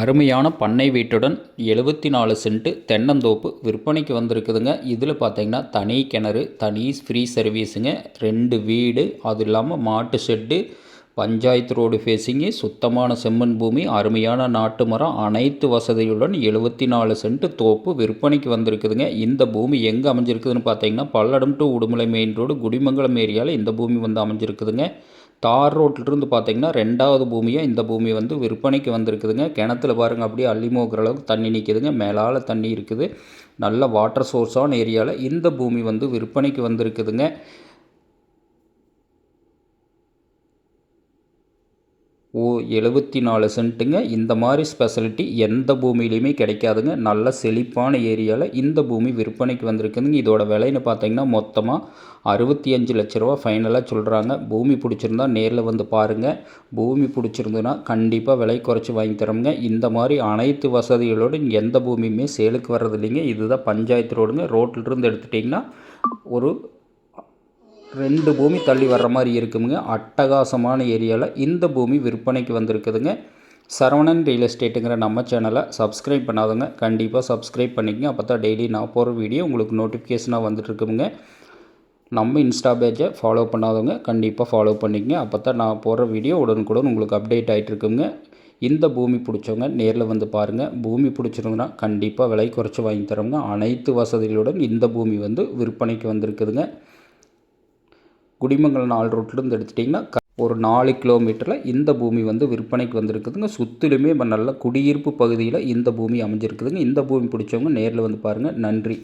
அருமையான பண்ணை வீட்டுடன் 74 சென்ட் தென்னந்தோப்பு விற்பனைக்கு வந்திருக்குதுங்க. இதில் பார்த்தீங்கன்னா தனி கிணறு, தனி ஃப்ரீ சர்வீஸுங்க, 2 வீடு, அது இல்லாமல் மாட்டு ஷெட்டு, பஞ்சாயத்து ரோடு ஃபேஸிங்கு, சுத்தமான செம்மண் பூமி, அருமையான நாட்டு மரம், அனைத்து வசதியுடன் 74 சென்ட் தோப்பு விற்பனைக்கு வந்திருக்குதுங்க. இந்த பூமி எங்கே அமைஞ்சிருக்குதுன்னு பார்த்தீங்கன்னா Palladam to Udumalai main road Kudimangalam ஏரியாவில் இந்த பூமி வந்து அமைஞ்சிருக்குதுங்க. தார் ரோட்டிலிருந்து பார்த்தீங்கன்னா 2வது பூமியாக இந்த பூமி வந்து விற்பனைக்கு வந்திருக்குதுங்க. கிணத்துல பாருங்கள் அப்படியே அள்ளி மோக்கிற அளவுக்கு தண்ணி நிற்கிதுங்க. மேலால் தண்ணி இருக்குது. நல்ல வாட்டர் சோர்ஸான ஏரியாவில் இந்த பூமி வந்து விற்பனைக்கு வந்திருக்குதுங்க. ஓ 74 சென்ட்டுங்க. இந்த மாதிரி ஸ்பெஷாலிட்டி எந்த பூமியிலையுமே கிடைக்காதுங்க. நல்ல செழிப்பான ஏரியாவில் இந்த பூமி விற்பனைக்கு வந்திருக்குதுங்க. இதோட விலைன்னு பார்த்தீங்கன்னா மொத்தமாக 65 லட்ச ரூபா ஃபைனலாக சொல்கிறாங்க. பூமி பிடிச்சிருந்தா நேரில் வந்து பாருங்கள். பூமி பிடிச்சிருந்துன்னா கண்டிப்பாக விலை குறைச்சி வாங்கி தரோங்க. இந்த மாதிரி அனைத்து வசதிகளோடு எந்த பூமியுமே சேலுக்கு வர்றது இல்லைங்க. இதுதான் பஞ்சாயத்து ரோடுங்க. ரோட்டிலிருந்து எடுத்துட்டிங்கன்னா ஒரு 2 பூமி தள்ளி வர்ற மாதிரி இருக்குங்க. அட்டகாசமான ஏரியாவில் இந்த பூமி விற்பனைக்கு வந்திருக்குதுங்க. சரவணன் ரியல் எஸ்டேட்டுங்கிற நம்ம சேனலை சப்ஸ்கிரைப் பண்ணாதவங்க கண்டிப்பாக சப்ஸ்கிரைப் பண்ணிக்கங்க. அப்போ தான் டெய்லி நான் போகிற வீடியோ உங்களுக்கு நோட்டிஃபிகேஷனாக வந்துட்டுருக்குங்க. நம்ம இன்ஸ்டா பேஜை ஃபாலோ பண்ணாதவங்க கண்டிப்பாக ஃபாலோ பண்ணிக்கங்க. அப்போ தான் நான் போகிற வீடியோ உடனுக்குடன் உங்களுக்கு அப்டேட் ஆகிட்டு இருக்குங்க. இந்த பூமி பிடிச்சவங்க நேரில் வந்து பாருங்கள். பூமி பிடிச்சிருந்தனா கண்டிப்பாக விலை குறைச்சி வாங்கி தரோங்க. அனைத்து வசதிகளுடன் இந்த பூமி வந்து விற்பனைக்கு வந்திருக்குதுங்க. குடிமங்கலம் 4 ரோட்லேருந்து எடுத்துட்டிங்கன்னா ஒரு 4 கிலோமீட்டரில் இந்த பூமி வந்து விற்பனைக்கு வந்திருக்குதுங்க. சுற்றிலுமே நல்ல குடியிருப்பு பகுதியில் இந்த பூமி அமைஞ்சிருக்குதுங்க. இந்த பூமி பிடிச்சவங்க நேரில் வந்து பாருங்கள். நன்றி.